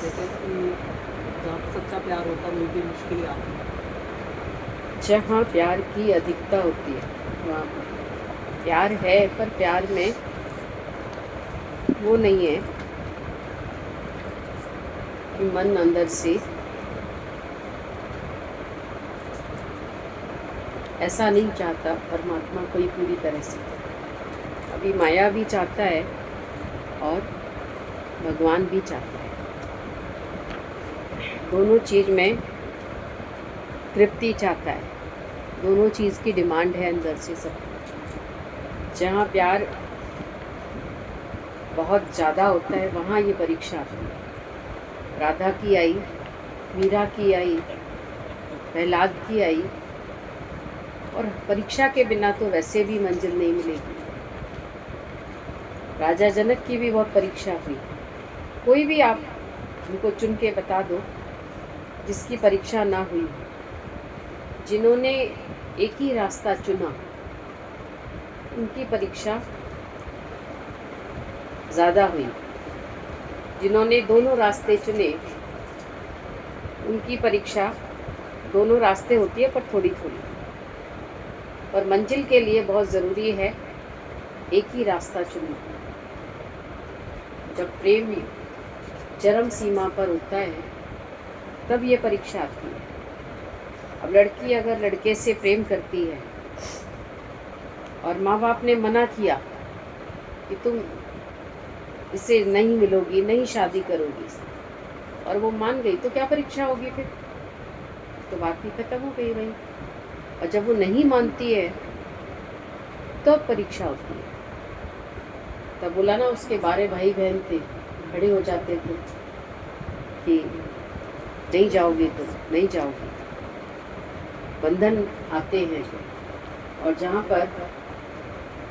कहते हैं कि जहाँ पे सच्चा प्यार होता है वहीं पे मुश्किलें आती हैं। जहाँ प्यार की अधिकता होती है वहाँ पर प्यार है, पर प्यार में वो नहीं है कि मन अंदर से ऐसा नहीं चाहता परमात्मा कोई पूरी तरह से। अभी माया भी चाहता है और भगवान भी चाहता है। दोनों चीज़ में तृप्ति चाहता है, दोनों चीज़ की डिमांड है अंदर से सब। जहाँ प्यार बहुत ज़्यादा होता है वहाँ ये परीक्षा आती है। राधा की आई, मीरा की आई, प्रहलाद की आई, और परीक्षा के बिना तो वैसे भी मंजिल नहीं मिलेगी। राजा जनक की भी बहुत परीक्षा हुई। कोई भी आप उनको चुन के बता दो जिसकी परीक्षा ना हुई। जिन्होंने एक ही रास्ता चुना उनकी परीक्षा ज़्यादा हुई। जिन्होंने दोनों रास्ते चुने उनकी परीक्षा, दोनों रास्ते होती है पर थोड़ी थोड़ी। पर मंजिल के लिए बहुत ज़रूरी है एक ही रास्ता चुनना। जब प्रेम चरम सीमा पर होता है तब ये परीक्षा आती है। अब लड़की अगर लड़के से प्रेम करती है और माँ बाप ने मना किया कि तुम इससे नहीं मिलोगी, नहीं शादी करोगी, और वो मान गई, तो क्या परीक्षा होगी फिर? तो बात ही खत्म हो गई भाई। और जब वो नहीं मानती है तो परीक्षा होती है। तब बोला ना, उसके बारे भाई बहन थे, खड़े हो जाते थे कि नहीं जाओगे तो नहीं जाओगे। बंधन आते हैं और जहाँ पर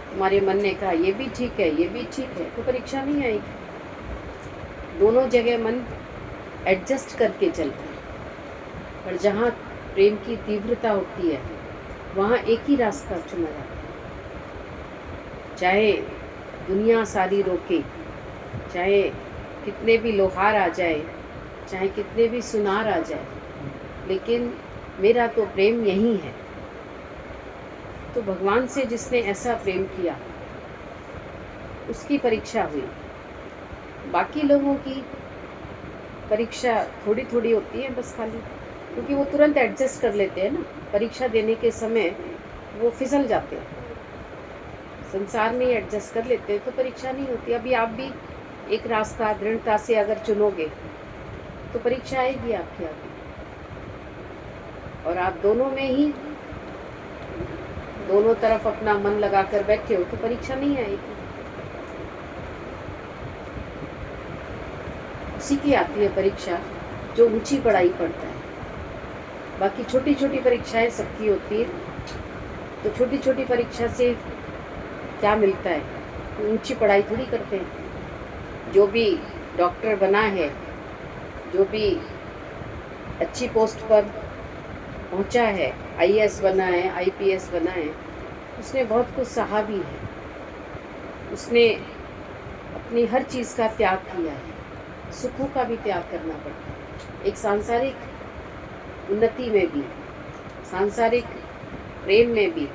तुम्हारे मन ने कहा ये भी ठीक है, ये भी ठीक है, तो परीक्षा नहीं आएगी। दोनों जगह मन एडजस्ट करके चलता है। पर जहाँ प्रेम की तीव्रता होती है वहाँ एक ही रास्ता चुना जाता है। चाहे दुनिया सारी रोके, चाहे कितने भी लोहार आ जाए, चाहे कितने भी सुनार आ जाए, लेकिन मेरा तो प्रेम यही है। तो भगवान से जिसने ऐसा प्रेम किया उसकी परीक्षा हुई। बाकी लोगों की परीक्षा थोड़ी थोड़ी होती है बस खाली, क्योंकि वो तुरंत एडजस्ट कर लेते हैं ना। परीक्षा देने के समय वो फिसल जाते हैं, संसार में ही एडजस्ट कर लेते हैं, तो परीक्षा नहीं होती। अभी आप भी एक रास्ता दृढ़ता से अगर चुनोगे तो परीक्षा आएगी आपके आगे, और आप दोनों में ही दोनों तरफ अपना मन लगाकर बैठे हो तो परीक्षा नहीं आएगी। उसी की आती है परीक्षा जो ऊंची पढ़ाई पढ़ता है। बाकी छोटी छोटी परीक्षाएं सबकी होती है, तो छोटी छोटी परीक्षा से क्या मिलता है? तो ऊंची पढ़ाई थोड़ी करते हैं। जो भी डॉक्टर बना है, जो भी अच्छी पोस्ट पर पहुंचा है, आईएएस बना है, आईपीएस बना है, उसने बहुत कुछ सहा भी है। उसने अपनी हर चीज़ का त्याग किया है। सुखों का भी त्याग करना पड़ता है। एक सांसारिक उन्नति में भी, सांसारिक प्रेम में भी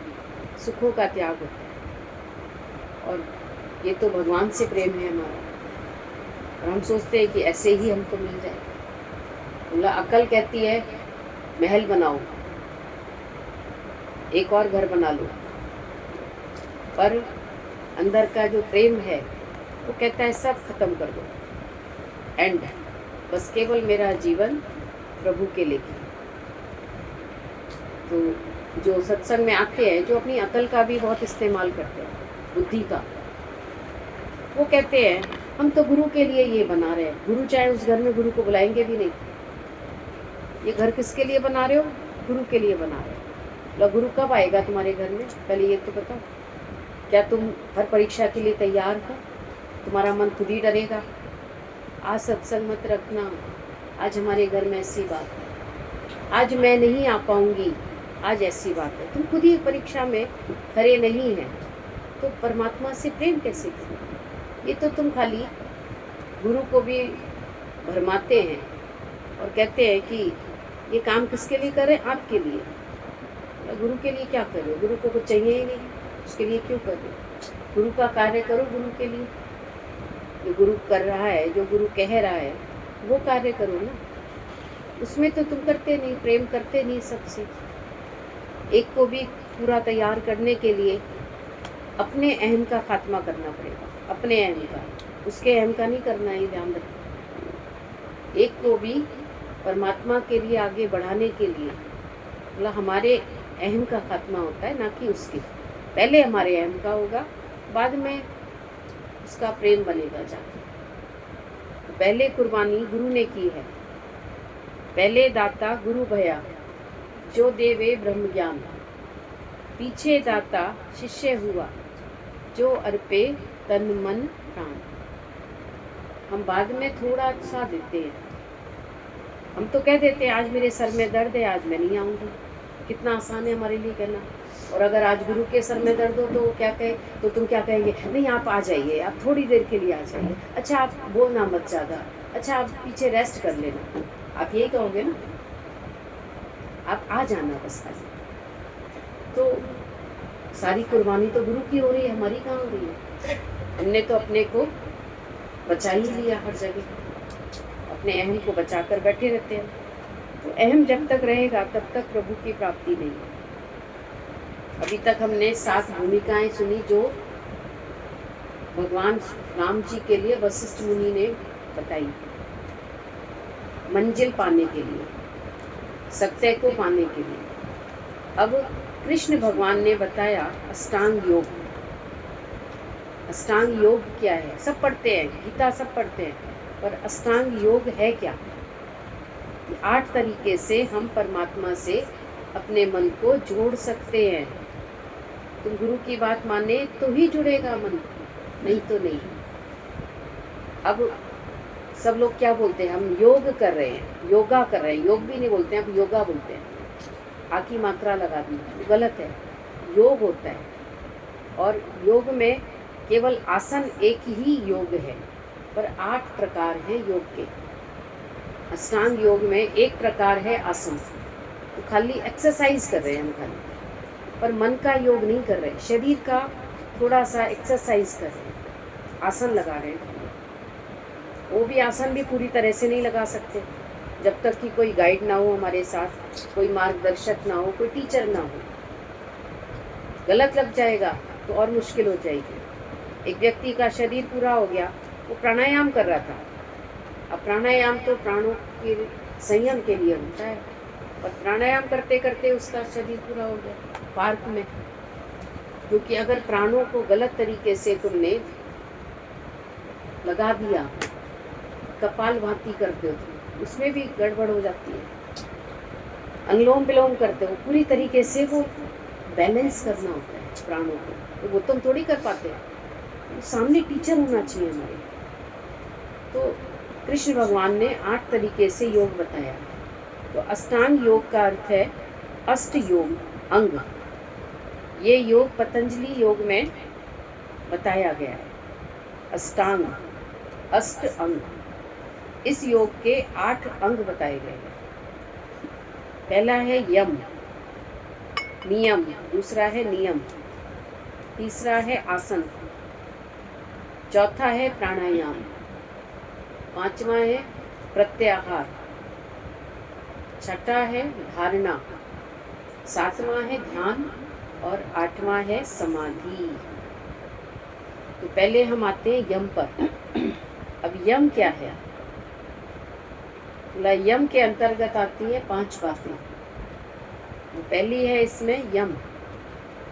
सुखों का त्याग होता है। और ये तो भगवान से प्रेम है हमारा, और हम सोचते हैं कि ऐसे ही हमको मिल जाए। बोला अकल कहती है महल बनाओ, एक और घर बना लो, पर अंदर का जो प्रेम है वो कहता है सब खत्म कर दो, एंड बस केवल मेरा जीवन प्रभु के लिए। तो जो सत्संग में आते हैं, जो अपनी अकल का भी बहुत इस्तेमाल करते हैं, बुद्धि का, वो कहते हैं हम तो गुरु के लिए ये बना रहे हैं। गुरु चाहे उस घर में गुरु को बुलाएंगे भी नहीं। ये घर किसके लिए बना रहे हो? गुरु के लिए बना रहे हो। बोला गुरु कब आएगा तुम्हारे घर में, पहले ये तो बताओ। क्या तुम हर परीक्षा के लिए तैयार हो? तुम्हारा मन खुद ही डरेगा। आज सत्संग मत रखना, आज हमारे घर में ऐसी बात है, आज मैं नहीं आ पाऊंगी, आज ऐसी बात है। तुम खुद ही परीक्षा में खरे नहीं हैं, तो परमात्मा से प्रेम कैसे करो? ये तो तुम खाली गुरु को भी भरमाते हैं और कहते हैं कि ये काम किसके लिए करें? आपके लिए। गुरु के लिए क्या करें? गुरु को कुछ चाहिए ही नहीं, उसके लिए क्यों करें? गुरु का कार्य करो गुरु के लिए। जो गुरु कर रहा है, जो गुरु कह रहा है, वो कार्य करो ना। उसमें तो तुम करते नहीं, प्रेम करते नहीं सबसे। एक को भी पूरा तैयार करने के लिए अपने अहम का खात्मा करना पड़ेगा, अपने अहम का, उसके अहम का नहीं करना है, ध्यान रखना। एक को भी परमात्मा के लिए आगे बढ़ाने के लिए मतलब हमारे अहम का खात्मा होता है, ना कि उसके। पहले हमारे अहम का होगा, बाद में उसका प्रेम बनेगा जाके। पहले कुर्बानी गुरु ने की है, पहले दाता गुरु भया, जो देवे ब्रह्म ज्ञान। पीछे दाता शिष्य हुआ, जो अर्पे तन मन प्राण। हम बाद में थोड़ा सा देते हैं। हम तो कह देते हैं आज मेरे सर में दर्द है, आज मैं नहीं आऊँगी। कितना आसान है हमारे लिए कहना। और अगर आज गुरु के सर में दर्द हो तो वो क्या कहे, तो तुम क्या कहेंगे? नहीं, आप आ जाइए, आप थोड़ी देर के लिए आ जाइए। अच्छा, आप बोलना मत ज़्यादा। अच्छा, आप पीछे रेस्ट कर लेना। आप यही कहोगे ना? आप आ जाना बस आज। तो सारी कुर्बानी तो गुरु की हो रही है, हमारी कहाँ हो रही है? हमने तो अपने को बचा ही लिया हर जगह, अपने अहम को बचा कर बैठे रहते हैं। तो अहम जब तक रहेगा तब तक प्रभु की प्राप्ति नहीं है। अभी तक हमने 7 भूमिकाएं सुनी जो भगवान राम जी के लिए वशिष्ठ मुनि ने बताई, मंजिल पाने के लिए, सत्य को पाने के लिए। अब कृष्ण भगवान ने बताया अष्टांग योग। अष्टांग योग क्या है? सब पढ़ते हैं, गीता सब पढ़ते हैं, पर अष्टांग योग है क्या? 8 तरीके से हम परमात्मा से अपने मन को जोड़ सकते हैं। तुम गुरु की बात माने तो ही जुड़ेगा मन, नहीं तो नहीं। अब सब लोग क्या बोलते हैं? हम योग कर रहे हैं, योगा कर रहे हैं। योग भी नहीं बोलते हैं, अब योगा बोलते हैं। आ की मात्रा लगा दी, गलत है। योग होता है, और योग में केवल आसन एक ही योग है, पर 8 प्रकार हैं योग के। अष्टांग योग में एक प्रकार है आसन। तो खाली एक्सरसाइज कर रहे हैं हम खाली, पर मन का योग नहीं कर रहे। शरीर का थोड़ा सा एक्सरसाइज कर रहे हैं, आसन लगा रहे हैं। वो भी आसन भी पूरी तरह से नहीं लगा सकते जब तक कि कोई गाइड ना हो हमारे साथ, कोई मार्गदर्शक ना हो, कोई टीचर ना हो। गलत लग जाएगा तो और मुश्किल हो जाएगी। एक व्यक्ति का शरीर पूरा हो गया, वो प्राणायाम कर रहा था। अब प्राणायाम तो प्राणों के संयम के लिए होता है, पर प्राणायाम करते करते उसका शरीर पूरा हो गया पार्क में। क्योंकि अगर प्राणों को गलत तरीके से तुमने लगा दिया, कपाल भाती करते हो, उसमें भी गड़बड़ हो जाती है। अनुलोम विलोम करते हो, पूरी तरीके से वो बैलेंस करना होता है प्राणों को, तो वो तुम थोड़ी कर पाते हो। सामने टीचर होना चाहिए हमारे। तो कृष्ण भगवान ने 8 तरीके से योग बताया। तो अष्टांग योग का अर्थ है अष्ट योग, अंग। ये योग पतंजलि योग में बताया गया है। अष्टांग, अष्ट अंग। इस योग के 8 अंग बताए गए हैं। पहला है यम, नियम। दूसरा है नियम। तीसरा है आसन। चौथा है प्राणायाम। 5वां है प्रत्याहार। 6ठा है धारणा। 7वां है ध्यान, और 8वां है समाधि। तो पहले हम आते हैं यम पर। अब यम क्या है? यम के अंतर्गत आती है 5 बातें। पहली है इसमें यम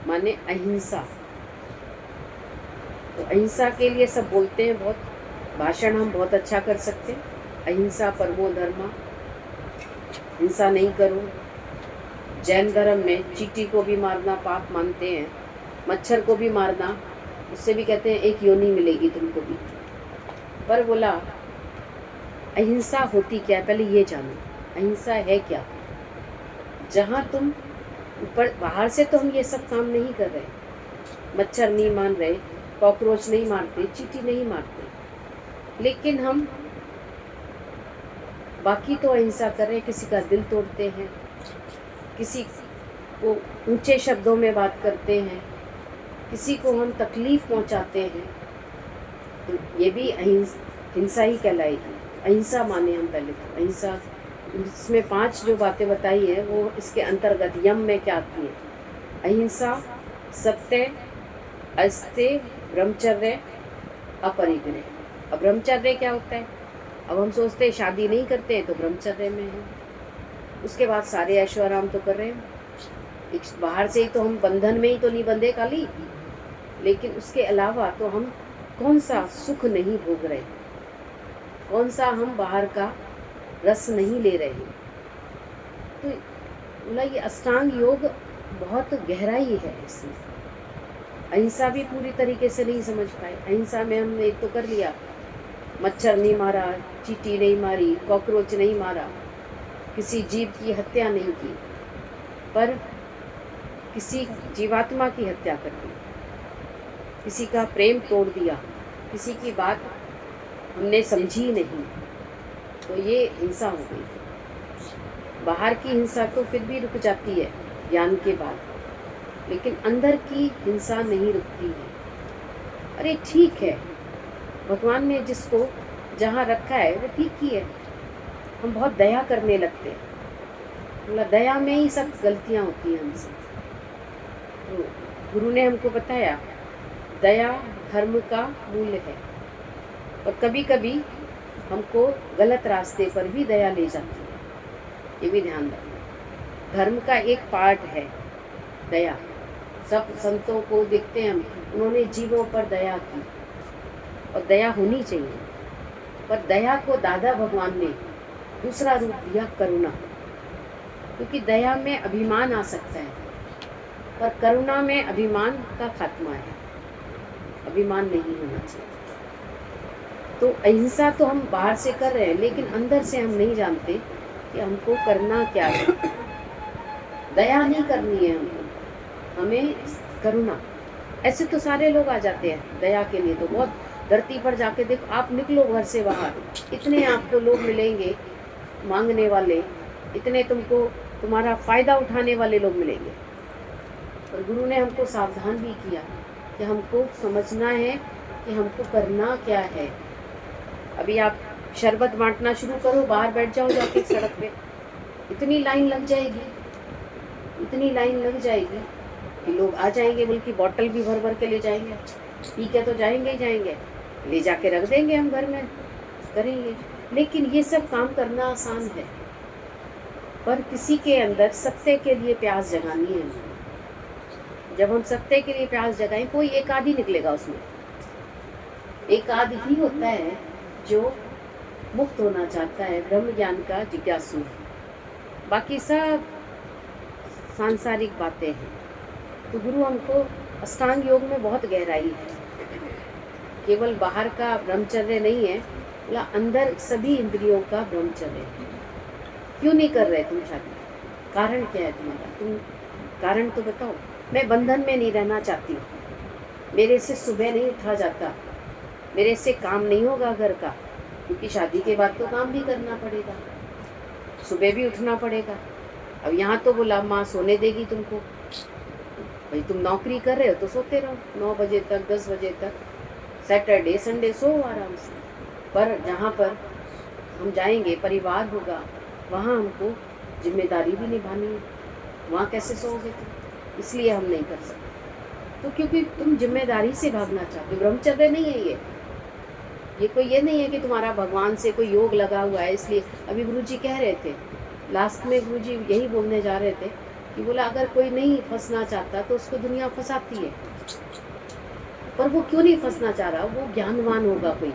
माने अहिंसा। तो अहिंसा के लिए सब बोलते हैं, बहुत भाषण हम बहुत अच्छा कर सकते हैं। अहिंसा परमो धर्म, हिंसा नहीं करो। जैन धर्म में चींटी को भी मारना पाप मानते हैं, मच्छर को भी मारना, उससे भी कहते हैं एक योनि मिलेगी तुमको भी। पर बोला अहिंसा होती क्या है, पहले ये जानो अहिंसा है क्या। जहाँ तुम ऊपर बाहर से तो हम ये सब काम नहीं कर रहे, मच्छर नहीं मार रहे, कॉकरोच नहीं मारते, चींटी नहीं मारते, लेकिन हम बाकी तो अहिंसा कर रहे हैं, किसी का दिल तोड़ते हैं, किसी को ऊंचे शब्दों में बात करते हैं, किसी को हम तकलीफ़ पहुंचाते हैं, तो ये भी हिंसा ही कहलाएगी। अहिंसा माने हम पहले तो अहिंसा, इसमें 5 जो बातें बताई हैं वो इसके अंतर्गत यम में क्या आती है? अहिंसा, सत्य, अस्तेय, ब्रह्मचर्य, अपरिग्रह। अब ब्रह्मचर्य क्या होता है? अब हम सोचते हैं शादी नहीं करते हैं तो ब्रह्मचर्य में है, उसके बाद सारे ऐशो आराम तो कर रहे हैं, बाहर से ही तो हम बंधन में ही तो नहीं बंधे खाली, लेकिन उसके अलावा तो हम कौन सा सुख नहीं भोग रहे, कौन सा हम बाहर का रस नहीं ले रहे हैं। तो बोला ये अष्टांग योग बहुत गहराई है इसमें। अहिंसा भी पूरी तरीके से नहीं समझ पाए। अहिंसा में हमने एक तो कर लिया, मच्छर नहीं मारा, चींटी नहीं मारी, कॉकरोच नहीं मारा, किसी जीव की हत्या नहीं की, पर किसी जीवात्मा की हत्या कर दी, किसी का प्रेम तोड़ दिया, किसी की बात हमने समझी नहीं, तो ये हिंसा हो गई। बाहर की हिंसा तो फिर भी रुक जाती है ज्ञान के बाद, लेकिन अंदर की हिंसा नहीं रुकती है। अरे ठीक है, भगवान ने जिसको जहाँ रखा है वो ठीक ही है। हम बहुत दया करने लगते हैं, मतलब दया में ही सब गलतियाँ होती हैं हमसे। तो गुरु ने हमको बताया दया धर्म का मूल है, और कभी कभी हमको गलत रास्ते पर भी दया ले जाती है, ये भी ध्यान रखना। धर्म का एक पार्ट है दया। सब संतों को देखते हैं हम, उन्होंने जीवों पर दया की, और दया होनी चाहिए, पर दया को दादा भगवान ने दूसरा रूप दिया करुणा, क्योंकि दया में अभिमान आ सकता है, पर करुणा में अभिमान का खात्मा है, अभिमान नहीं होना चाहिए। तो अहिंसा तो हम बाहर से कर रहे हैं, लेकिन अंदर से हम नहीं जानते कि हमको करना क्या है। दया नहीं करनी है हमको, हमें करुणा। ऐसे तो सारे लोग आ जाते हैं दया के लिए, तो बहुत धरती पर जाके देखो, आप निकलो घर से बाहर, इतने आपको लोग मिलेंगे मांगने वाले, इतने तुमको तुम्हारा फ़ायदा उठाने वाले लोग मिलेंगे। और गुरु ने हमको सावधान भी किया कि हमको समझना है कि हमको करना क्या है। अभी आप शरबत बांटना शुरू करो, बाहर बैठ जाओ जाके सड़क पे, इतनी लाइन लग जाएगी, इतनी लाइन लग जाएगी कि लोग आ जाएंगे, बल्कि बॉटल भी भर भर के ले जाएंगे, ठीक है तो जाएंगे ही जाएंगे, ले जाके रख देंगे हम घर में, करेंगे। लेकिन ये सब काम करना आसान है, पर किसी के अंदर सत्य के लिए प्यास जगानी है। जब हम सत्य के लिए प्यास जगाएं, कोई एक आध ही निकलेगा उसमें, एक आध ही होता है जो मुक्त होना चाहता है, ब्रह्म ज्ञान का जिज्ञासु है। बाकी सब सांसारिक बातें हैं। तो गुरु हमको अष्टांग योग में बहुत गहराई है, केवल बाहर का ब्रह्मचर्य नहीं है, बोला अंदर सभी इंद्रियों का ब्रह्मचर्य है। क्यों नहीं कर रहे तुम शादी? कारण क्या है तुम्हारा? तुम कारण तो बताओ। मैं बंधन में नहीं रहना चाहती हूँ, मेरे से सुबह नहीं उठा जाता, मेरे से काम नहीं होगा घर का, क्योंकि शादी के बाद तो काम भी करना पड़ेगा, सुबह भी उठना पड़ेगा। अब यहाँ तो बोला माँ सोने देगी तुमको, भाई तुम नौकरी कर रहे हो तो सोते रहो 9 बजे तक 10 बजे तक, सैटरडे संडे सो आराम से। पर जहाँ पर हम जाएंगे, परिवार होगा, वहाँ हमको जिम्मेदारी भी निभानी है, वहाँ कैसे सोओगे तुम? इसलिए हम नहीं कर सकते। तो क्योंकि तुम जिम्मेदारी से भागना चाहते हो, ब्रह्मचर्य नहीं है ये कोई ये नहीं है कि तुम्हारा भगवान से कोई योग लगा हुआ है। इसलिए अभी गुरुजी कह रहे थे, लास्ट में गुरुजी यही बोलने जा रहे थे कि बोला अगर कोई नहीं फंसना चाहता तो उसको दुनिया फंसाती है, पर वो क्यों नहीं फंसना चाह रहा? वो ज्ञानवान होगा कोई,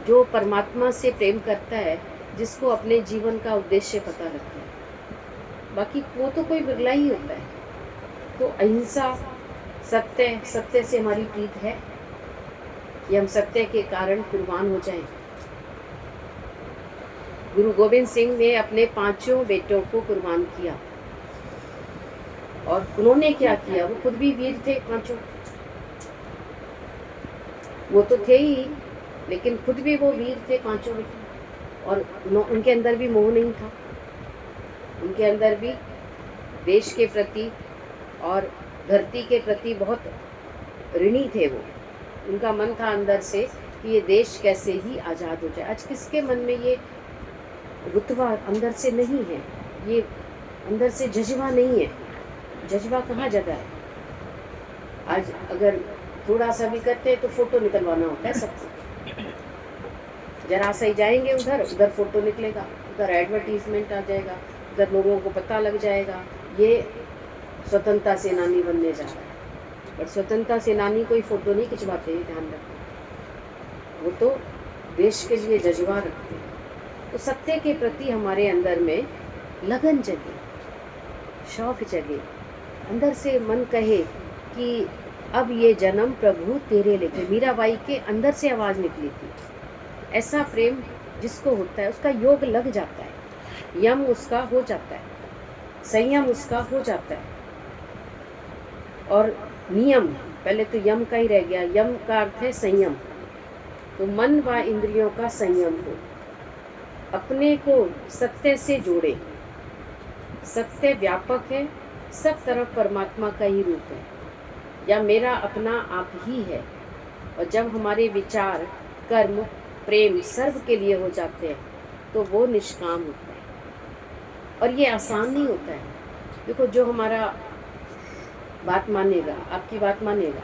जो परमात्मा से प्रेम करता है, जिसको अपने जीवन का उद्देश्य पता लगता है। बाकी वो तो कोई बिरला ही होता है। तो अहिंसा, सत्य, सत्य से हमारी प्रीत है कि हम सत्य के कारण कुर्बान हो जाएं। गुरु गोविंद सिंह ने अपने 5 बेटों को कुर्बान किया, और उन्होंने क्या किया? वो खुद भी वीर थे 5, वो तो थे ही, लेकिन खुद भी वो वीर थे 5 बेटे। और उनके अंदर भी मोह नहीं था, उनके अंदर भी देश के प्रति और धरती के प्रति बहुत ऋणी थे वो। उनका मन था अंदर से कि ये देश कैसे ही आज़ाद हो जाए। आज किसके मन में ये रुतबा अंदर से नहीं है, ये अंदर से जज्बा नहीं है। जज्बा कहाँ जगह है? आज अगर थोड़ा सा भी करते हैं तो फोटो निकलवाना होता है सबको। जरा सा ही जाएंगे उधर, उधर फोटो निकलेगा, उधर एडवर्टीजमेंट आ जाएगा, उधर लोगों को पता लग जाएगा ये स्वतंत्रता सेनानी बनने जा रहा है। पर स्वतंत्रता सेनानी कोई फोटो नहीं खिंचवाते, ध्यान रखना। वो तो देश के लिए जज्बा रखते हैं। तो सत्य के प्रति हमारे अंदर में लगन जगे, शौक जगे, अंदर से मन कहे कि अब ये जन्म प्रभु तेरे लेके। मीराबाई के अंदर से आवाज़ निकली थी। ऐसा प्रेम जिसको होता है उसका योग लग जाता है, यम उसका हो जाता है, संयम उसका हो जाता है। और नियम, पहले तो यम का ही रह गया, यम का अर्थ है संयम। तो मन व इंद्रियों का संयम हो, अपने को सत्य से जोड़े। सत्य व्यापक है, सब तरफ परमात्मा का ही रूप है, या मेरा अपना आप ही है। और जब हमारे विचार, कर्म, प्रेम सर्व के लिए हो जाते हैं तो वो निष्काम होता है। और ये आसान नहीं होता है। देखो, जो हमारा बात मानेगा, आपकी बात मानेगा,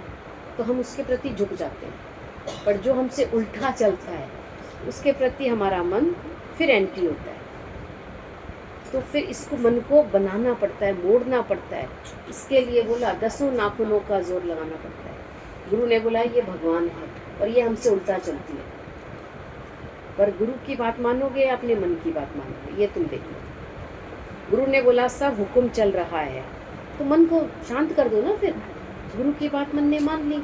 तो हम उसके प्रति झुक जाते हैं। पर जो हमसे उल्टा चलता है उसके प्रति हमारा मन फिर एंटी होता है। तो फिर इसको मन को बनाना पड़ता है, मोड़ना पड़ता है। इसके लिए बोला 10 नाखूनों का जोर लगाना पड़ता है। गुरु ने बोला ये भगवान है और ये हमसे उल्टा चलती है। पर गुरु की बात मानोगे या अपने मन की बात मानोगे, ये तुम देखो। गुरु ने बोला सब हुक्म चल रहा है, तो मन को शांत कर दो ना। फिर गुरु की बात मन ने मान ली,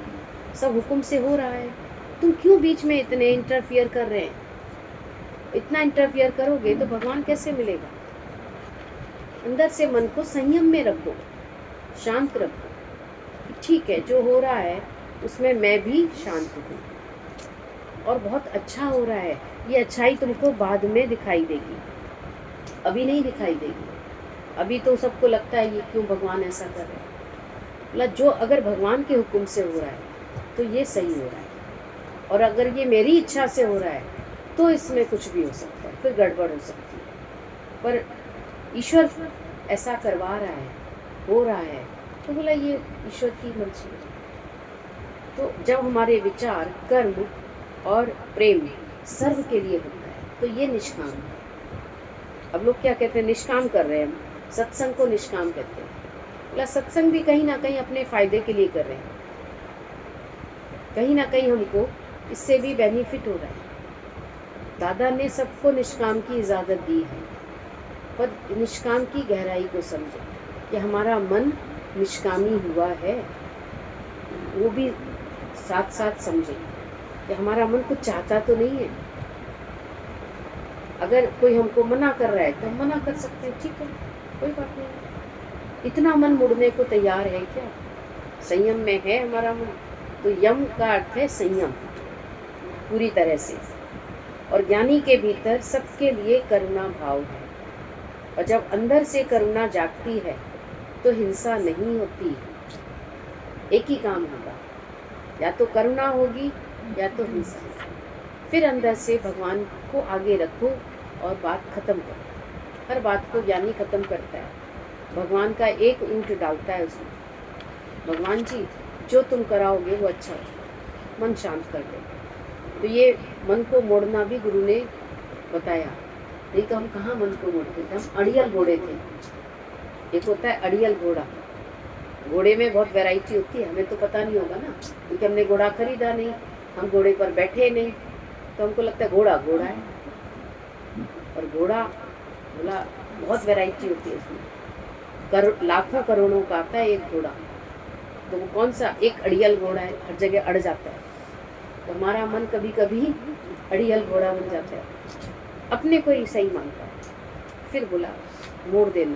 सब हुक्म से हो रहा है, तुम क्यों बीच में इतने इंटरफियर कर रहे हैं? इतना इंटरफियर करोगे तो भगवान कैसे मिलेगा? अंदर से मन को संयम में रखो, शांत रखो। ठीक है, जो हो रहा है उसमें मैं भी शांत हूँ और बहुत अच्छा हो रहा है। ये अच्छाई तुमको बाद में दिखाई देगी, अभी नहीं दिखाई देगी। अभी तो सबको लगता है ये क्यों भगवान ऐसा कर रहे हैं। मतलब जो अगर भगवान के हुक्म से हो रहा है तो ये सही हो रहा है, और अगर ये मेरी इच्छा से हो रहा है तो इसमें कुछ भी हो सकता है, फिर गड़बड़ हो सकती है। पर ईश्वर ऐसा करवा रहा है, हो रहा है, तो बोला ये ईश्वर की मर्जी है। तो जब हमारे विचार, कर्म और प्रेम सर्व के लिए होता है तो ये निष्काम है। अब लोग क्या कहते हैं, निष्काम कर रहे हैं हम, सत्संग को निष्काम कहते हैं। बोला सत्संग भी कहीं ना कहीं अपने फ़ायदे के लिए कर रहे हैं, कहीं ना कहीं हमको इससे भी बेनिफिट हो रहा है। दादा ने सबको निष्काम की इजाज़त दी है, पर निष्काम की गहराई को समझे कि हमारा मन निष्कामी हुआ है, वो भी साथ साथ समझे कि हमारा मन कुछ चाहता तो नहीं है। अगर कोई हमको मना कर रहा है तो हम मना कर सकते हैं, ठीक है, कोई बात नहीं। इतना मन मुड़ने को तैयार है क्या? संयम में है हमारा मन। तो यम का अर्थ है संयम पूरी तरह से। और ज्ञानी के भीतर सबके लिए करुणा भाव है, और जब अंदर से करुणा जागती है तो हिंसा नहीं होती। एक ही काम होगा, या तो करुणा होगी या तो हिंसा। फिर अंदर से भगवान को आगे रखो और बात खत्म करो। हर बात को ज्ञानी खत्म करता है, भगवान का एक ऊँट डालता है उसमें। भगवान जी जो तुम कराओगे वो अच्छा हो, मन शांत कर दे। तो ये मन को मोड़ना भी गुरु ने बताया। नहीं तो हम कहाँ मन को मोड़ते थे, हम अड़ियल घोड़े थे। एक होता है अड़ियल घोड़ा, घोड़े में बहुत वैरायटी होती है, हमें तो पता नहीं होगा ना, क्योंकि हमने घोड़ा खरीदा नहीं, हम घोड़े पर बैठे नहीं, तो हमको लगता है घोड़ा घोड़ा है। और घोड़ा बोला बहुत वैरायटी होती है उसमें, लाखों करोड़ों का आता है एक घोड़ा। तो वो कौन सा? एक अड़ियल घोड़ा है, हर जगह अड़ जाता है। तो हमारा मन कभी कभी अड़ियल घोड़ा बन जाता है, अपने को ही सही मानता है। फिर बोला मोड़ देना,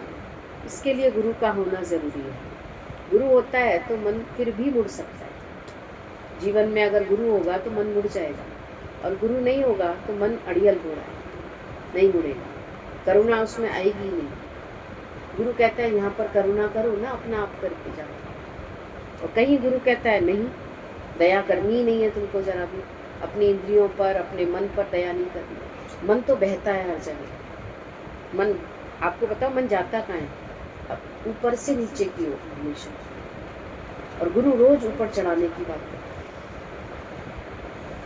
इसके लिए गुरु का होना ज़रूरी है। गुरु होता है तो मन फिर भी मुड़ सकता है। जीवन में अगर गुरु होगा तो मन मुड़ जाएगा, और गुरु नहीं होगा तो मन अड़ियल घोड़ा है। नहीं मुड़ेगा, करुणा उसमें आएगी नहीं। गुरु कहता है यहाँ पर करुणा करो ना, अपना आप करके जाओ। और कहीं गुरु कहता है नहीं, दया करनी ही नहीं है तुमको जरा भी, अपनी इंद्रियों पर, अपने मन पर दया नहीं करनी। मन तो बहता है हर जगह। मन, आपको पता, मन जाता कहाँ है? अब ऊपर से नीचे की ओर हमेशा। और गुरु रोज ऊपर चढ़ाने की बात करता।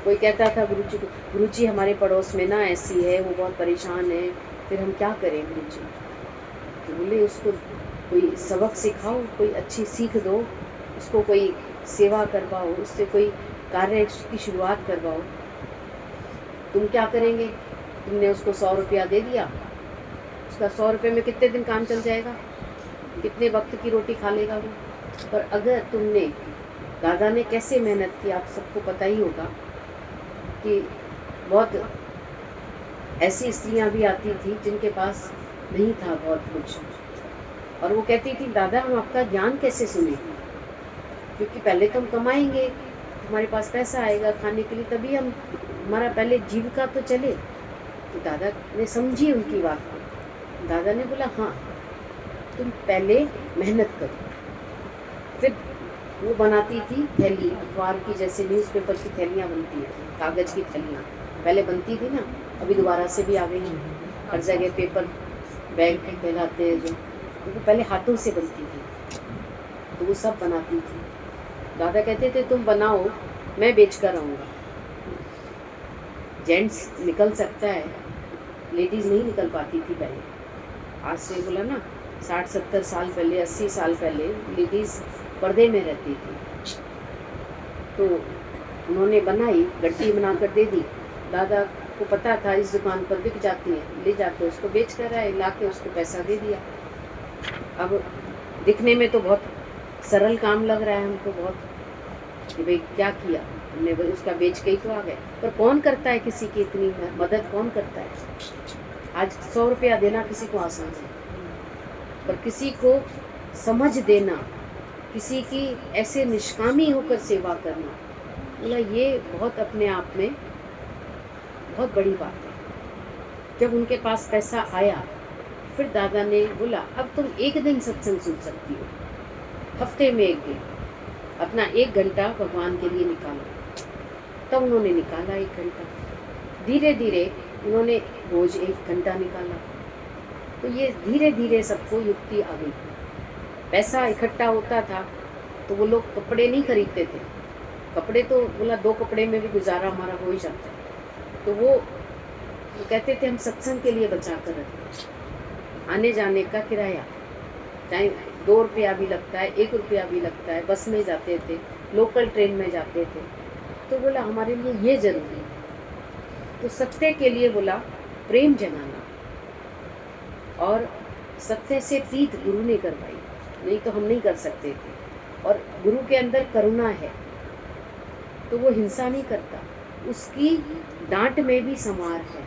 कोई कहता था गुरु जी हमारे पड़ोस में ना ऐसी है, वो बहुत परेशान है, फिर हम क्या करें गुरु जी? तो बोले उसको कोई सबक सिखाओ, कोई अच्छी सीख दो, उसको कोई सेवा करवाओ, उससे कोई कार्य की शुरुआत करवाओ। तुम क्या करेंगे? तुमने उसको 100 रुपया दे दिया, उसका 100 रुपये में कितने दिन काम चल जाएगा, कितने वक्त की रोटी खा लेगा वो? पर अगर तुमने, दादा ने कैसे मेहनत की आप सबको पता ही होगा कि बहुत ऐसी स्त्रियां भी आती थी जिनके पास नहीं था बहुत कुछ, और वो कहती थी दादा हम आपका ज्ञान कैसे सुने, क्योंकि पहले तो हम कमाएंगे, हमारे पास पैसा आएगा खाने के लिए, तभी हम, हमारा पहले जीविका तो चले। तो दादा ने समझी उनकी बात को। दादा ने बोला हाँ तुम पहले मेहनत करो। फिर वो बनाती थी थैली, अखबार की, जैसे न्यूज़पेपर की थैलियाँ बनती हैं, कागज़ की थैलियाँ पहले बनती थी ना, अभी दोबारा से भी आ गई हैं हर जगह, पेपर बैग कहलाते हैं जो, वो पहले हाथों से बनती थी, तो वो सब बनाती थी। दादा कहते थे तुम बनाओ, मैं बेच कर आऊँगा। जेंट्स निकल सकता है, लेडीज़ नहीं निकल पाती थी पहले। आज से बोला ना 60-70 साल पहले, 80 साल पहले लेडीज़ पर्दे में रहती थी। तो उन्होंने बनाई, गड्डी बनाकर दे दी। दादा को पता था इस दुकान पर बिक जाती है, ले जाके उसको बेच कर आए, ला के उसको पैसा दे दिया। अब दिखने में तो बहुत सरल काम लग रहा है हमको बहुत, कि भाई क्या किया हमने, उसका बेच के ही तो आ गए। पर कौन करता है किसी की इतनी मदद, कौन करता है? आज 100 रुपया देना किसी को आसान है, पर किसी को समझ देना, किसी की ऐसे निष्कामी होकर सेवा करना, बोला ये बहुत अपने आप में बहुत बड़ी बात है। जब उनके पास पैसा आया, फिर दादा ने बोला अब तुम एक दिन सत्संग सुन सकती हो, हफ्ते में एक दिन, अपना 1 घंटा भगवान के लिए निकालो। तब उन्होंने निकाला 1 घंटा, धीरे धीरे उन्होंने रोज 1 घंटा निकाला। तो ये धीरे धीरे सबको युक्ति आ गई। पैसा इकट्ठा होता था तो वो लोग कपड़े नहीं खरीदते थे, कपड़े तो बोला 2 कपड़े में भी गुजारा हमारा हो ही जाता है। तो वो कहते थे हम सत्संग के लिए बचा कर रखते, आने जाने का किराया चाहे 2 रुपया भी लगता है, 1 रुपया भी लगता है, बस में जाते थे, लोकल ट्रेन में जाते थे, तो बोला हमारे लिए ये जरूरी है। तो सत्य के लिए बोला प्रेम जगाना, और सत्य से प्रीत गुरु ने करवाई, नहीं तो हम नहीं कर सकते थे। और गुरु के अंदर करुणा है, तो वो हिंसा नहीं करता, उसकी डांट में भी संवार है।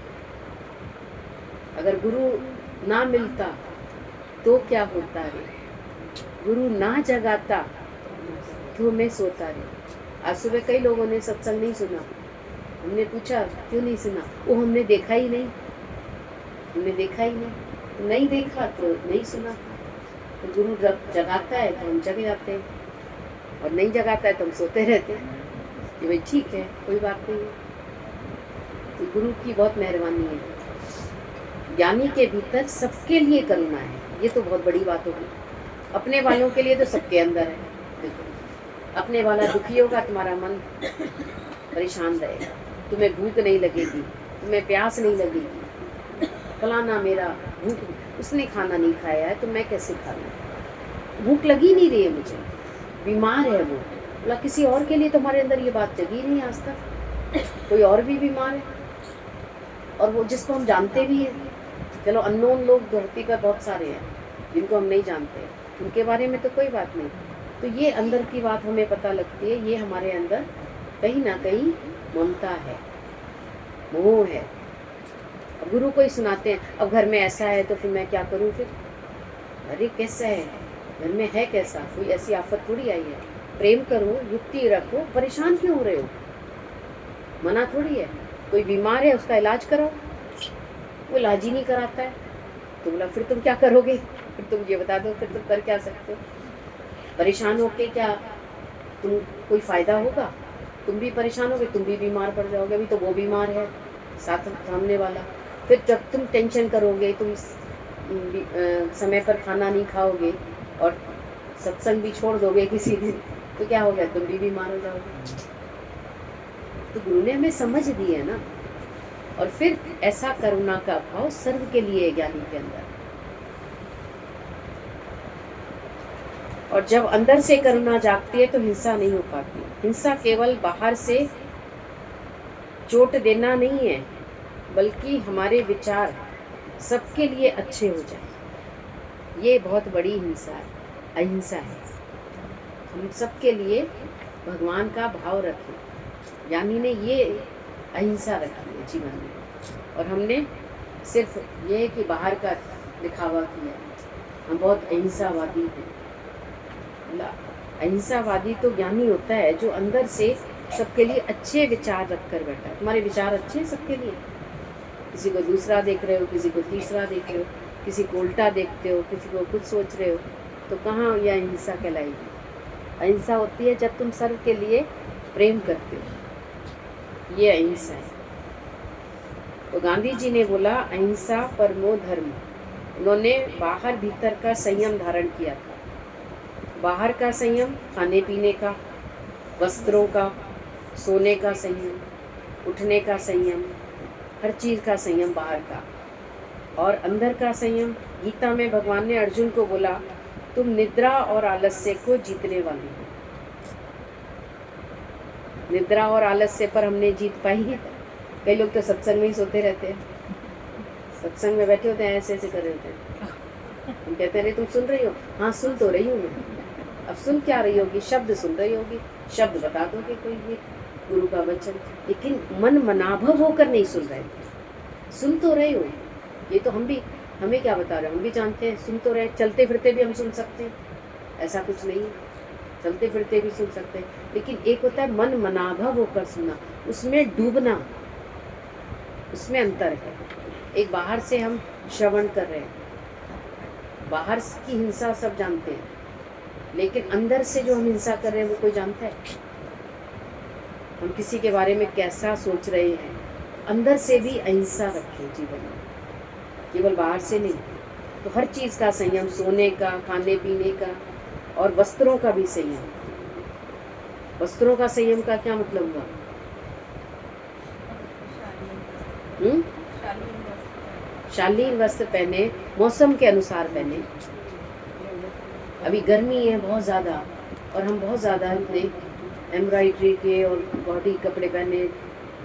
अगर गुरु ना मिलता तो क्या होता रे, गुरु ना जगाता तो मैं सोता रे। आज सुबह कई लोगों ने सत्संग नहीं सुना, हमने पूछा क्यों नहीं सुना, वो हमने देखा ही नहीं, हमने देखा ही नहीं, नहीं देखा तो नहीं सुना। तो गुरु जब जगाता है तो हम जग जाते हैं, और नहीं जगाता है तो हम सोते रहते हैं कि भाई ठीक है कोई बात नहीं है। तो गुरु की बहुत मेहरबानी है, ज्ञानी के भीतर सबके लिए करुणा है, ये तो बहुत बड़ी बात होगी। अपने वालों के लिए तो सबके अंदर है, देखो अपने वाला दुखी होगा, तुम्हारा मन परेशान रहेगा, तुम्हें भूख नहीं लगेगी, तुम्हें प्यास नहीं लगेगी, फलाना मेरा भूख, उसने खाना नहीं खाया है तो मैं कैसे खा लूँ, भूख लगी नहीं रही है मुझे, बीमार है वो, बोला किसी और के लिए तुम्हारे अंदर ये बात जगी नहीं आज तक, कोई और भी बीमार है, और वो जिसको हम जानते भी हैं। चलो अननोन लोग धरती पर बहुत सारे हैं जिनको हम नहीं जानते, उनके बारे में तो कोई बात नहीं। तो ये अंदर की बात हमें पता लगती है, ये हमारे अंदर कहीं ना कहीं ममता है, मोह है। अब गुरु को ही सुनाते हैं, अब घर में ऐसा है तो फिर मैं क्या करूं, फिर अरे कैसा है घर में, है कैसा, कोई ऐसी आफत थोड़ी आई है, प्रेम करो, युक्ति रखो, परेशान क्यों हो रहे हो, मना थोड़ी है, कोई बीमार है उसका इलाज कराओ, वो इलाज ही नहीं कराता है। तो बोला फिर तुम क्या करोगे, फिर तुम ये बता दो, फिर तुम कर क्या सकते हो। परेशान होके क्या तुम कोई फ़ायदा होगा? तुम भी परेशान होगे, तुम भी बीमार पड़ जाओगे। अभी तो वो बीमार है साथ सामने वाला। फिर जब तुम टेंशन करोगे, तुम समय पर खाना नहीं खाओगे और सत्संग भी छोड़ दोगे किसी दिन, तो क्या हो गया, तुम भी बीमार हो जाओगे। तो गुरु ने हमें समझ दी है ना। और फिर ऐसा करुणा का भाव सर्व के लिए है ज्ञानी के अंदर। और जब अंदर से करुणा जागती है तो हिंसा नहीं हो पाती। हिंसा केवल बाहर से चोट देना नहीं है, बल्कि हमारे विचार सबके लिए अच्छे हो जाए, ये बहुत बड़ी हिंसा है, अहिंसा है। हम सबके लिए भगवान का भाव रखें, यानी ने ये अहिंसा रखी है जीवन में। और हमने सिर्फ ये है कि बाहर का दिखावा किया, हम बहुत अहिंसावादी हैं। अहिंसावादी तो ज्ञानी होता है जो अंदर से सबके लिए अच्छे विचार रख कर बैठा है। तुम्हारे विचार अच्छे हैं सबके लिए, किसी को दूसरा देख रहे हो, किसी को तीसरा देख रहे हो, किसी को उल्टा देखते हो, किसी को कुछ सोच रहे हो, तो कहाँ यह अहिंसा कहलाएगी? अहिंसा होती है जब तुम सर्व के लिए प्रेम करते हो, ये अहिंसा है। तो गांधी जी ने बोला अहिंसा परमो धर्म। उन्होंने बाहर भीतर का संयम धारण किया था। बाहर का संयम खाने पीने का, वस्त्रों का, सोने का संयम, उठने का संयम, हर चीज़ का संयम बाहर का। और अंदर का संयम, गीता में भगवान ने अर्जुन को बोला तुम निद्रा और आलस्य को जीतने वाले हो। निद्रा और आलस्य पर हमने जीत पाई है। कई लोग तो सत्संग में ही सोते रहते हैं, सत्संग में बैठे होते हैं, ऐसे ऐसे कर रहे होते हैं। हम कहते हैं तुम सुन रही हो? हाँ सुन तो रही हूँ मैं। अब सुन क्या रही होगी? शब्द सुन रही होगी, शब्द बता दोगे कोई भी गुरु का वचन, लेकिन मन मनाभव होकर नहीं सुन रहे। सुन तो रहे हो, ये तो हम भी, हमें क्या बता रहे हो, हम भी जानते हैं, सुन तो रहे। चलते फिरते भी हम सुन सकते हैं, ऐसा कुछ नहीं है, चलते फिरते भी सुन सकते हैं। लेकिन एक होता है मन मनाभव होकर सुनना, उसमें डूबना, उसमें अंतर है। एक बाहर से हम श्रवण कर रहे हैं, बाहर की हिंसा सब जानते हैं, लेकिन अंदर से जो हम हिंसा कर रहे हैं वो कोई जानता है? हम किसी के बारे में कैसा सोच रहे हैं, अंदर से भी अहिंसा रखें जीवन में, केवल बाहर से नहीं। तो हर चीज़ का संयम, सोने का, खाने पीने का, और वस्त्रों का भी संयम। वस्त्रों का संयम का क्या मतलब हुआ? शालीन वस्त्र पहने, मौसम के अनुसार पहने। अभी गर्मी है बहुत ज़्यादा और हम बहुत ज़्यादा इतने एम्ब्रॉयडरी के और बॉडी कपड़े पहने,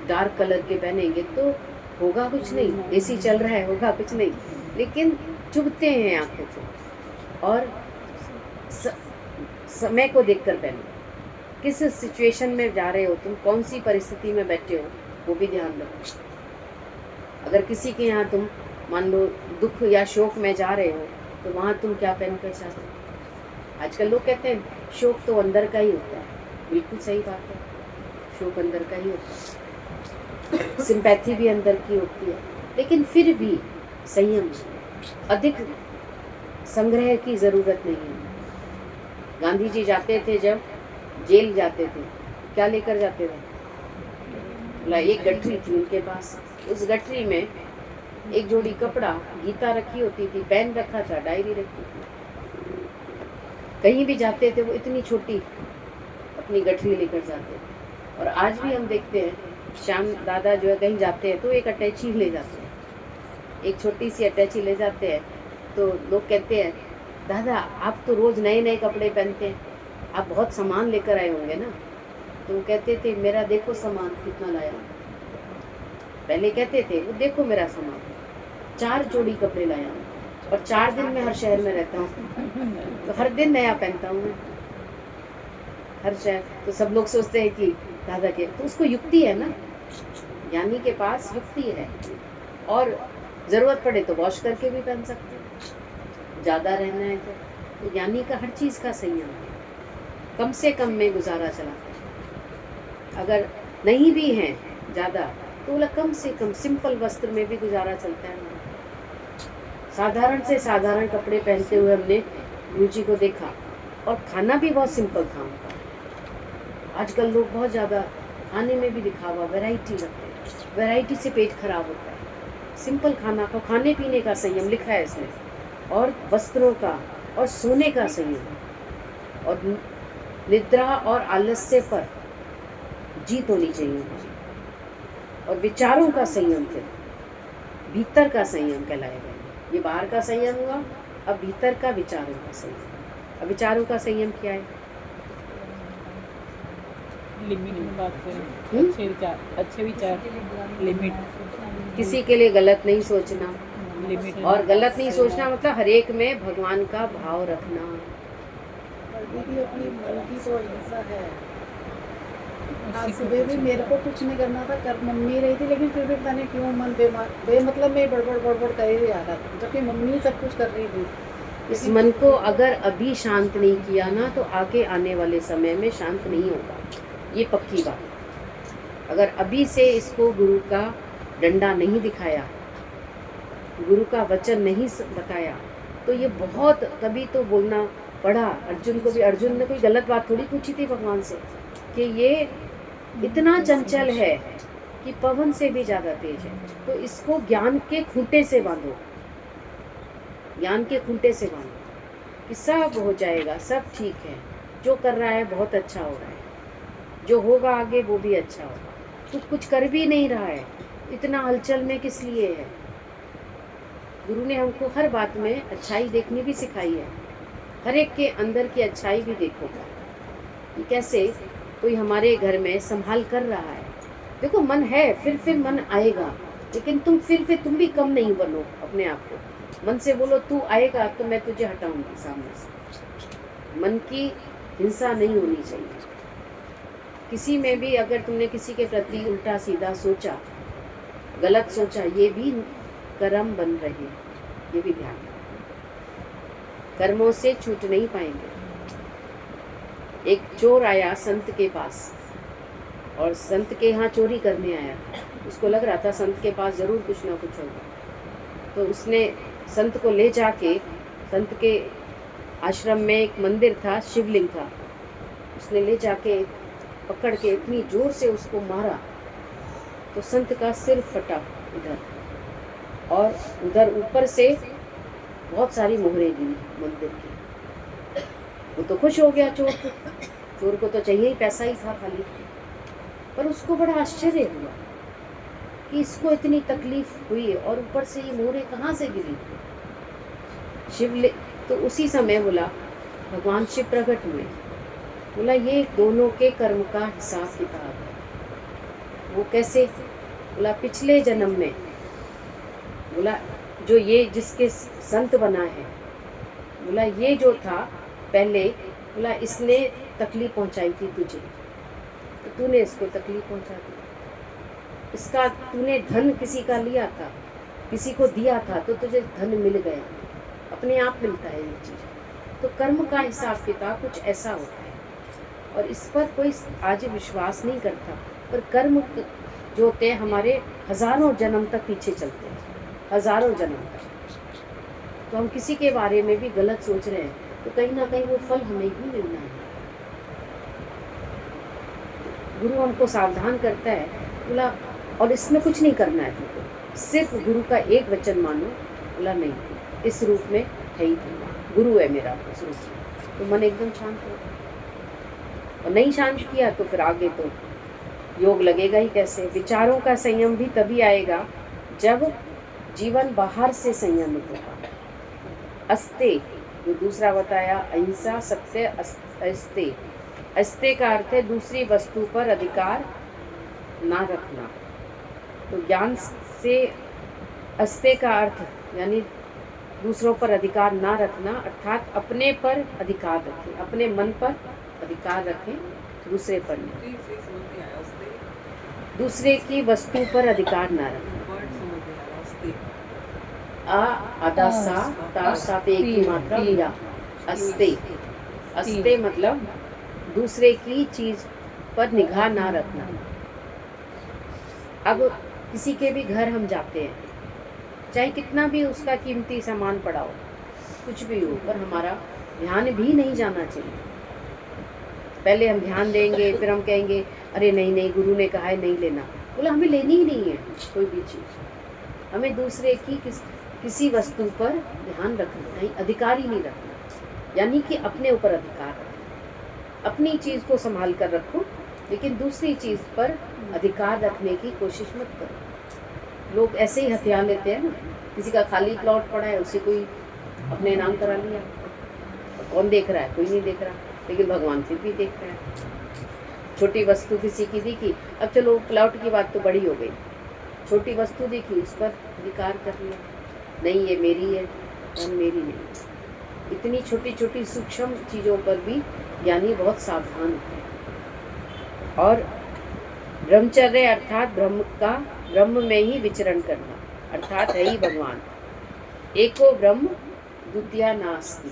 डार्क कलर के पहनेंगे तो होगा कुछ नहीं। एसी चल रहा है, होगा कुछ नहीं, लेकिन चुभते हैं आंखों को। और समय को देखकर पहनो, किस सिचुएशन में जा रहे हो तुम, कौन सी परिस्थिति में बैठे हो, वो भी ध्यान रखो। अगर किसी के यहाँ तुम मान लो दुख या शोक में जा रहे हो तो वहाँ तुम क्या पहन कर जाते हो? आजकल लोग कहते हैं शोक तो अंदर का ही होता है, बिल्कुल सही बात है, शोक अंदर का ही होता है, सिंपैथी भी अंदर की होती है, लेकिन फिर भी संयम, अधिक संग्रह की ज़रूरत नहीं है। गांधी जी जाते थे, जब जेल जाते थे, क्या लेकर जाते थे? बोला एक गठरी थी उनके पास, उस गठरी में एक जोड़ी कपड़ा, गीता रखी होती थी, पेन रखा था, डायरी रखी थी। कहीं भी जाते थे वो इतनी छोटी अपनी गठरी लेकर जाते थे। और आज भी हम देखते हैं श्याम दादा जो है कहीं जाते हैं तो एक अटैची ले जाते हैं, एक छोटी सी अटैची ले जाते हैं। तो लोग कहते हैं दादा आप तो रोज़ नए नए कपड़े पहनते हैं, आप बहुत सामान लेकर आए होंगे ना? तो वो कहते थे मेरा देखो सामान कितना लाया। पहले कहते थे वो देखो मेरा सामान, 4 जोड़ी कपड़े लाया और 4 दिन में हर शहर में रहता हूँ, तो हर दिन नया पहनता हूँ मैं, हर शहर। तो सब लोग सोचते हैं कि दादा के, तो उसको युक्ति है ना, ज्ञानी के पास युक्ति है। और ज़रूरत पड़े तो वॉश करके भी पहन सकते हैं, ज़्यादा रहना है तो ज्ञानी का हर चीज़ का संयम है, कम से कम में गुजारा चलाते हैं। अगर नहीं भी हैं ज़्यादा तो बोला कम से कम सिंपल वस्त्र में भी गुजारा चलता है हमारा। साधारण से साधारण कपड़े पहनते हुए हमने गुरु जी को देखा, और खाना भी बहुत सिंपल था उनका। आजकल लोग बहुत ज़्यादा खाने में भी दिखावा, वैरायटी रखते हैं, वैरायटी से पेट खराब होता है। सिंपल खाना खाओ, खाने पीने का संयम लिखा है इसमें, और वस्त्रों का और सोने का संयम, और निद्रा और आलस्य पर जीत होनी चाहिए मुझे, और विचारों का संयम, फिर भीतर का संयम कहलाएगा। ये बाहर का संयम हुआ, अब भीतर का विचारों का संयम। अब विचारों का संयम क्या है? लिमिट में बात करें, अच्छे विचार लिमिट, किसी के लिए गलत नहीं सोचना, लिमिट और गलत नहीं सोचना मतलब हर एक में भगवान का भाव रखना। दीदी अपनी मन की तो हिंसा है। आज सुबह भी मेरे को कुछ नहीं करना था, कर मम्मी रही थी, लेकिन फिर भी पता नहीं क्यों मन बेमतलब में बड़बड़ कर ही आ रहा था, जबकि मम्मी सब कुछ कर रही थी। इस मन को अगर अभी शांत नहीं किया ना, तो आगे आने वाले समय में शांत नहीं होगा, ये पक्की बात। अगर अभी से इसको गुरु का डंडा नहीं दिखाया, गुरु का वचन नहीं बताया, तो ये बहुत, तभी तो बोलना पड़ा अर्जुन को भी। अर्जुन ने कोई गलत बात थोड़ी पूछी थी भगवान से कि ये इतना चंचल है कि पवन से भी ज़्यादा तेज है, तो इसको ज्ञान के खूंटे से बांधो, ज्ञान के खूंटे से बांधो कि सब हो जाएगा, सब ठीक है, जो कर रहा है बहुत अच्छा हो रहा है, जो होगा आगे वो भी अच्छा होगा। तो कुछ कर भी नहीं रहा है, इतना हलचल में किस लिए है? गुरु ने हमको हर बात में अच्छाई देखनी भी सिखाई है, हर एक के अंदर की अच्छाई भी देखोगा कि कैसे कोई हमारे घर में संभाल कर रहा है। देखो मन है, फिर मन आएगा, लेकिन तुम तुम भी कम नहीं बनो अपने आप को। मन से बोलो तू आएगा तो मैं तुझे हटाऊंगी सामने से। मन की हिंसा नहीं होनी चाहिए किसी में भी। अगर तुमने किसी के प्रति उल्टा सीधा सोचा, गलत सोचा, ये भी कर्म बन रहे हैं, ये भी ध्यान रखो। कर्मों से छूट नहीं पाएंगे। एक चोर आया संत के पास, और संत के यहाँ चोरी करने आया। उसको लग रहा था संत के पास ज़रूर कुछ ना कुछ होगा, तो उसने संत को ले जाके, संत के आश्रम में एक मंदिर था, शिवलिंग था, उसने ले जाके पकड़ के इतनी जोर से उसको मारा तो संत का सिर फटा इधर, और उधर ऊपर से बहुत सारी मोहरें गिरी मंदिर की। वो तो खुश हो गया चोर को तो चाहिए ही, पैसा ही था खाली। पर उसको बड़ा आश्चर्य हुआ कि इसको इतनी तकलीफ हुई, और ऊपर से ये मोहरें कहाँ से गिरी। तो उसी समय बोला, भगवान शिव प्रकट हुए, बोला ये दोनों के कर्म का हिसाब किताब है। वो कैसे? बोला पिछले जन्म में, बोला जो ये जिसके संत बना है, बोला ये जो था पहले, बोला इसने तकलीफ पहुंचाई थी तुझे, तो तूने इसको तकलीफ पहुंचा दी। इसका तूने धन किसी का लिया था, किसी को दिया था, तो तुझे धन मिल गया, अपने आप मिलता है ये चीज़। तो कर्म का हिसाब किताब कुछ ऐसा होता है, और इस पर कोई आज विश्वास नहीं करता। पर कर्म जो होते हैं हमारे हज़ारों जन्म तक पीछे चलते हैं, हज़ारों जन्म तक। तो हम किसी के बारे में भी गलत सोच रहे हैं, तो कहीं ना कहीं वो फल हमें ही मिलना है। गुरु हमको सावधान करता है, बोला और इसमें कुछ नहीं करना है तुमको, सिर्फ गुरु का एक वचन मानो। बोला नहीं, इस रूप में है ही तुम, गुरु है मेरा इस रूप में। तो मन एकदम शांत हो, और नहीं शांत किया तो फिर आगे तो योग लगेगा ही कैसे। विचारों का संयम भी तभी आएगा जब जीवन बाहर से संयमित होगा। अस्ते, जो दूसरा बताया, अहिंसा, सत्य, अस्ते। अस्ते का अर्थ है दूसरी वस्तु पर अधिकार ना रखना। तो ज्ञान से अस्ते का अर्थ यानी दूसरों पर अधिकार ना रखना, अर्थात अपने पर अधिकार रखें, अपने मन पर अधिकार रखें, दूसरे पर नहीं। दूसरे की वस्तु पर अधिकार ना रखें। आधा सा ता सा पे एक ही मात्रा या अस्ते। अस्ते मतलब दूसरे की चीज पर निगाह ना रखना। अब किसी के भी घर हम जाते हैं, चाहे कितना भी उसका कीमती सामान पड़ा हो, कुछ भी हो, पर हमारा ध्यान भी नहीं जाना चाहिए। पहले हम ध्यान देंगे, फिर हम कहेंगे अरे नहीं नहीं, गुरु ने कहा है नहीं लेना। बोला हमें लेनी ही नहीं है कोई भी चीज़। हमें दूसरे की किसी वस्तु पर ध्यान रखना नहीं, अधिकार ही नहीं रखना, यानी कि अपने ऊपर अधिकार रखना। अपनी चीज़ को संभाल कर रखो, लेकिन दूसरी चीज़ पर अधिकार रखने की कोशिश मत करो। लोग ऐसे ही हथियार लेते हैं ना, किसी का खाली प्लॉट पड़ा है उसे कोई अपने नाम करा लिया, कौन देख रहा है? कोई नहीं देख रहा, लेकिन भगवान फिर भी देख रहा है। छोटी वस्तु किसी की दिखी, अब चलो प्लॉट की बात तो बड़ी हो गई, छोटी वस्तु दिखी उस पर अधिकार कर लिया, नहीं ये मेरी है, मेरी नहीं। इतनी छोटी छोटी सूक्ष्म चीज़ों पर भी ज्ञानी बहुत सावधान होते हैं। और ब्रह्मचर्य अर्थात ब्रह्म में ही विचरण करना, अर्थात है ही भगवान। एको ब्रह्म द्वितीया नास्ति,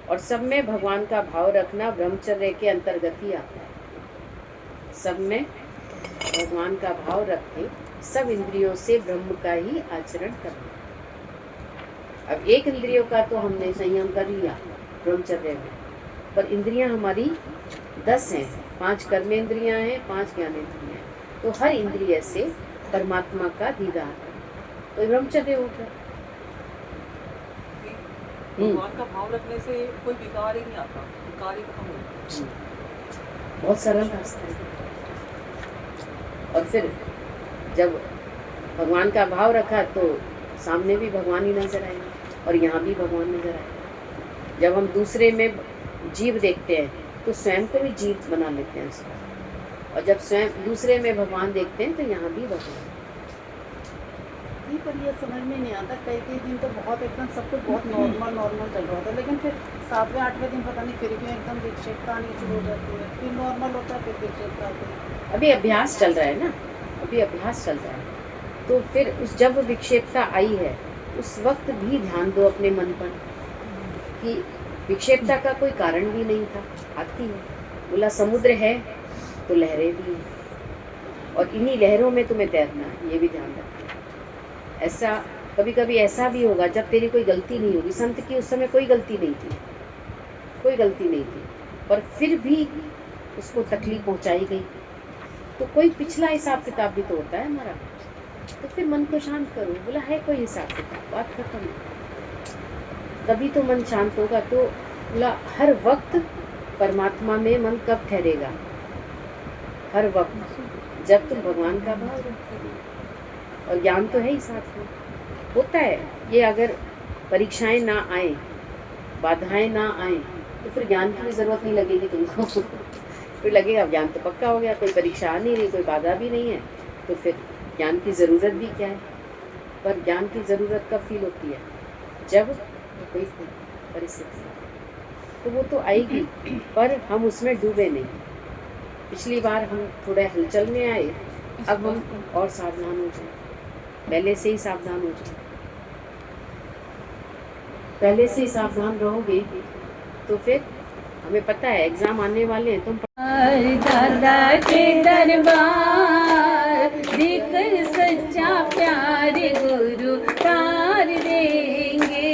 और सब में भगवान का भाव रखना ब्रह्मचर्य के अंतर्गत ही आता है। सब में भगवान का भाव रख के सब इंद्रियों से ब्रह्म का ही आचरण करना। अब एक इंद्रियों का तो हमने संयम कर लिया ब्रह्मचर्य में, पर इंद्रियां हमारी 10 हैं, 5 कर्मेंद्रियां हैं, 5 ज्ञानेंद्रियां हैं, तो हर इंद्रिय से परमात्मा का दीदार करना, तो ब्रह्मचर्य हो गया। भगवान का भाव रखने से कोई विकार ही नहीं आता, विकार ही खत्म हो जाता। बहुत सरल रास्ता है। और फिर जब भगवान का भाव रखा तो सामने भी भगवान ही नजर आएंगे और यहाँ भी भगवान नजर आएंगे। जब हम दूसरे में जीव देखते हैं तो स्वयं को भी जीव बना लेते हैं उसका, और जब स्वयं दूसरे में भगवान देखते हैं तो यहाँ भी भगवान। नहीं, पर ये समझ में नहीं आता, कई दिन तो बहुत एकदम सब कुछ बहुत नॉर्मल चल रहा था, लेकिन फिर 7वें 8वें दिन पता नहीं फिर क्यों एकदम विक्षेपता आनी शुरू हो जाती है, फिर नॉर्मल होता है, फिर विक्षेपता आती है। अभी अभ्यास चल रहा है ना, अभी अभ्यास चल रहा है, तो फिर उस जब विक्षेपता आई है उस वक्त भी ध्यान दो अपने मन पर कि विक्षेपता का कोई कारण भी नहीं था, आती है। बोला समुद्र है तो लहरें भी हैं, और इन्हीं लहरों में तुम्हें तैरना है, ये भी ध्यान रखना। ऐसा कभी कभी ऐसा भी होगा जब तेरी कोई गलती नहीं होगी। संत की उस समय कोई गलती नहीं थी, कोई गलती नहीं थी, पर फिर भी उसको तकलीफ पहुंचाई गई, तो कोई पिछला हिसाब किताब भी तो होता है हमारा। तो फिर मन को शांत करो। बोला है कोई हिसाब किताब, बात खत्म, तभी तो मन शांत होगा। तो बोला हर वक्त परमात्मा में मन कब ठहरेगा? हर वक्त जब तुम भगवान का भाव रखोगे, और ज्ञान तो है ही साथ में होता है। ये अगर परीक्षाएं ना आए, बाधाएं ना आए, तो फिर ज्ञान की ज़रूरत नहीं लगेगी तुमको। फिर लगेगा ज्ञान तो पक्का हो गया, कोई परीक्षा आ नहीं रही, कोई बाधा भी नहीं है, तो फिर ज्ञान की ज़रूरत भी क्या है? पर ज्ञान की ज़रूरत कब फील होती है? जब कोई परिस्थिति, तो वो तो आएगी, पर हम उसमें डूबे नहीं। पिछली बार हम थोड़ा हलचल में आए, अब हम और सावधान हो जाए, पहले से ही सावधान हो जाए। पहले से ही सावधान रहोगे तो फिर हमें पता है एग्जाम आने वाले हैं। तुम दादा के दरबार देकर सच्चा प्यार गुरु तार देंगे,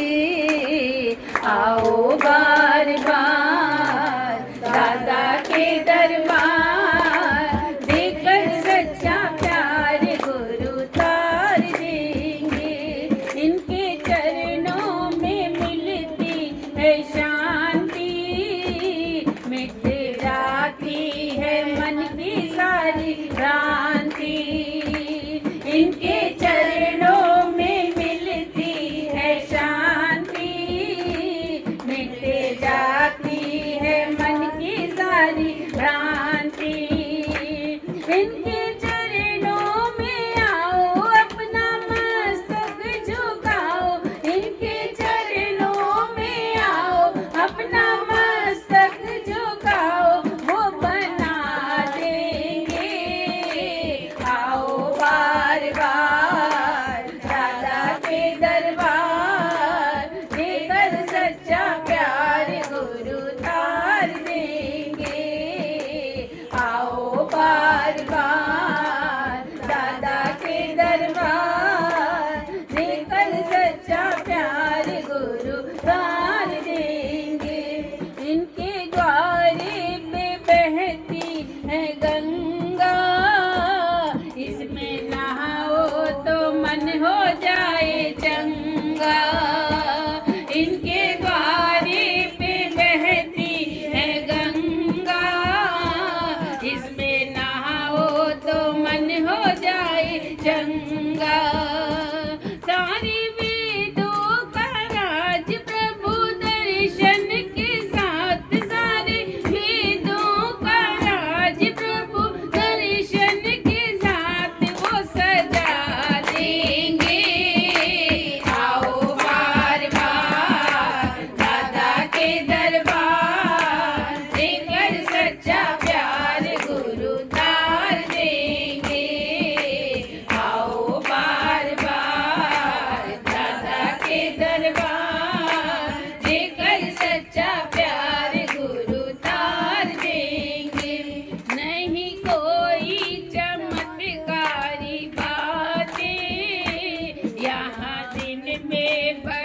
आओ बार बार दादा के दरबार देकर सच्चा प्यार गुरु तार देंगे। इनके चरणों में मिलती है शांति, मिट जाती है मन की सारी भ्रांति। इनके चरणों पर